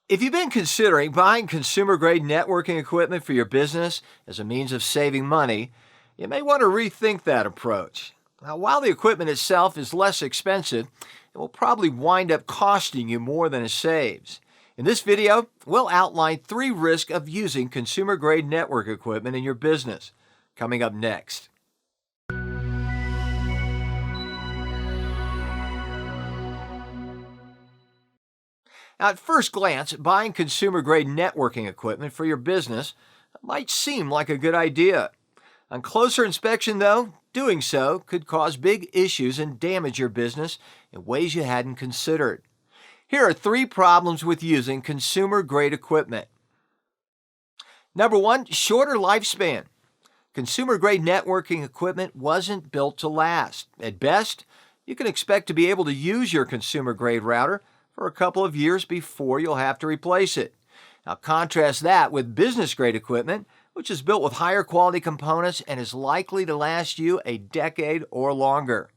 If you've been considering buying consumer-grade networking equipment for your business as a means of saving money, you may want to rethink that approach. Now, while the equipment itself is less expensive, it will probably wind up costing you more than it saves. In this video, we'll outline 3 risks of using consumer-grade network equipment in your business. Coming up next. Now, at first glance, buying consumer-grade networking equipment for your business might seem like a good idea. On closer inspection, though, doing so could cause big issues and damage your business in ways you hadn't considered. Here are 3 problems with using consumer-grade equipment. Number 1, shorter lifespan. Consumer-grade networking equipment wasn't built to last. At best, you can expect to be able to use your consumer-grade router for a couple of years before you'll have to replace it. Now contrast that with business-grade equipment, which is built with higher quality components and is likely to last you a decade or longer.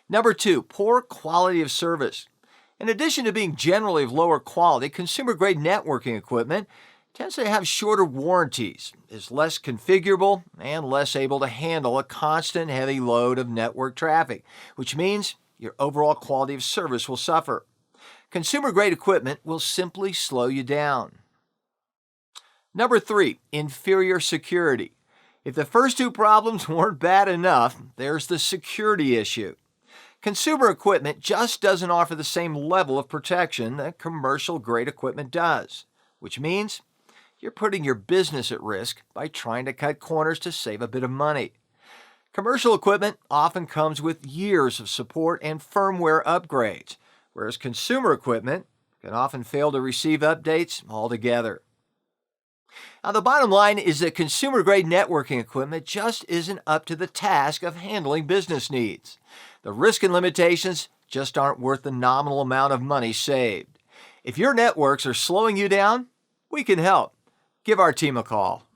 Number 2, poor quality of service. In addition to being generally of lower quality, consumer-grade networking equipment tends to have shorter warranties, is less configurable, and less able to handle a constant heavy load of network traffic, which means your overall quality of service will suffer. Consumer-grade equipment will simply slow you down. Number 3, inferior security. If the first 2 problems weren't bad enough, there's the security issue. Consumer equipment just doesn't offer the same level of protection that commercial-grade equipment does, which means you're putting your business at risk by trying to cut corners to save a bit of money. Commercial equipment often comes with years of support and firmware upgrades, whereas consumer equipment can often fail to receive updates altogether. Now, the bottom line is that consumer-grade networking equipment just isn't up to the task of handling business needs. The risk and limitations just aren't worth the nominal amount of money saved. If your networks are slowing you down, we can help. Give our team a call.